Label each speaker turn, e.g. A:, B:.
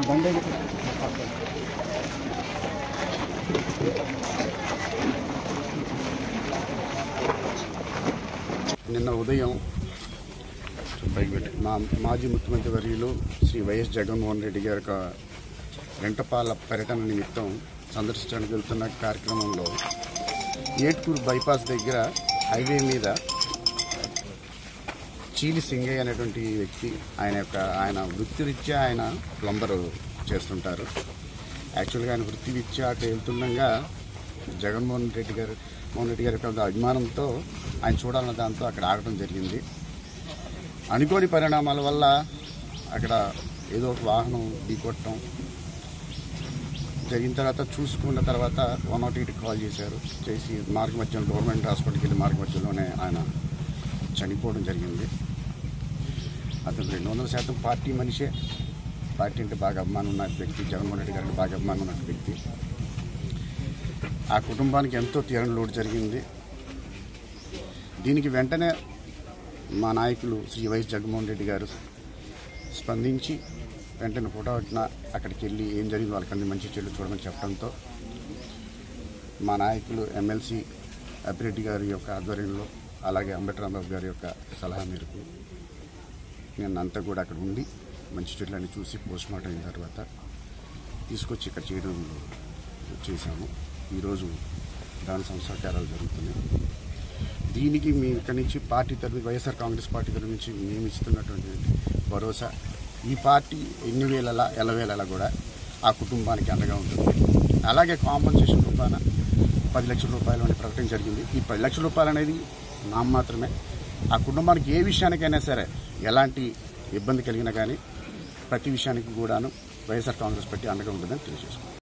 A: నిన్న ఉదయం మాజీ ముఖ్యమంత్రి వర్యులు శ్రీ వైఎస్ జగన్మోహన్ రెడ్డి గారి రెంటపాల పర్యటన నిమిత్తం సందర్శించడానికి వెళ్తున్న కార్యక్రమంలో ఏట్కూరు బైపాస్ దగ్గర హైవే మీద చీలి సింగయ్య అనేటువంటి వ్యక్తి ఆయన వృత్తిరీత్యా ఆయన ప్లంబర్ చేస్తుంటారు. యాక్చువల్గా ఆయన వృత్తిరీత్యా అటు వెళ్తుండగా జగన్మోహన్ రెడ్డి గారి యొక్క అభిమానంతో ఆయన చూడాలన్న దాంతో అక్కడ ఆగడం జరిగింది. అనుకోని పరిణామాల వల్ల అక్కడ ఏదో ఒక వాహనం ఢీకొట్టడం జరిగిన తర్వాత చూసుకున్న తర్వాత 108కి కాల్ చేసి మార్గ మధ్యలో గవర్నమెంట్ హాస్పిటల్కి వెళ్ళి మార్గ మధ్యలోనే ఆయన చనిపోవడం జరిగింది. అతను 200% పార్టీ మనిషే. పార్టీ అంటే బాగా అభిమానం ఉన్న వ్యక్తి, జగన్మోహన్ రెడ్డి గారికి బాగా అభిమానం ఉన్న వ్యక్తి. ఆ కుటుంబానికి ఎంతో తీరని లోటు జరిగింది. దీనికి వెంటనే మా నాయకులు శ్రీ వైఎస్ జగన్మోహన్ రెడ్డి గారు స్పందించి వెంటనే ఫోటో పెట్టిన అక్కడికి వెళ్ళి ఏం జరిగింది వాళ్ళకి అన్ని మంచి చెడు చూడమని చెప్పడంతో మా నాయకులు ఎమ్మెల్సీ అప్పిరెడ్డి గారి యొక్క ఆధ్వర్యంలో అలాగే అంబటి రాంబాబు గారి యొక్క సలహా మేరకు నేను అంతా కూడా అక్కడ ఉండి మంచి చెట్లన్నీ చూసి పోస్ట్ మార్టం అయిన తర్వాత తీసుకొచ్చి ఇక్కడ చేయడం చేశాము. ఈరోజు దాని సంస్కారాలు జరుగుతున్నాయి. దీనికి మీ ఇక్కడి నుంచి పార్టీ తరఫు వైఎస్ఆర్ కాంగ్రెస్ పార్టీ తరఫు నుంచి మేము ఇస్తున్నటువంటి భరోసా, ఈ పార్టీ ఎల్లవేళలా కూడా ఆ కుటుంబానికి అండగా ఉంటుంది. అలాగే కాంపన్సేషన్ రూపాన 10 లక్షల రూపాయలు అని ప్రకటన జరిగింది. ఈ 10 లక్షల రూపాయలు అనేది మాత్రమే. ఆ కుటుంబానికి ఏ విషయానికైనా సరే ఎలాంటి ఇబ్బంది కలిగినా కానీ ప్రతి విషయానికి కూడాను వైఎస్ఆర్ కాంగ్రెస్ పార్టీ అండగా ఉంటుందని తెలియజేసుకుంటాం.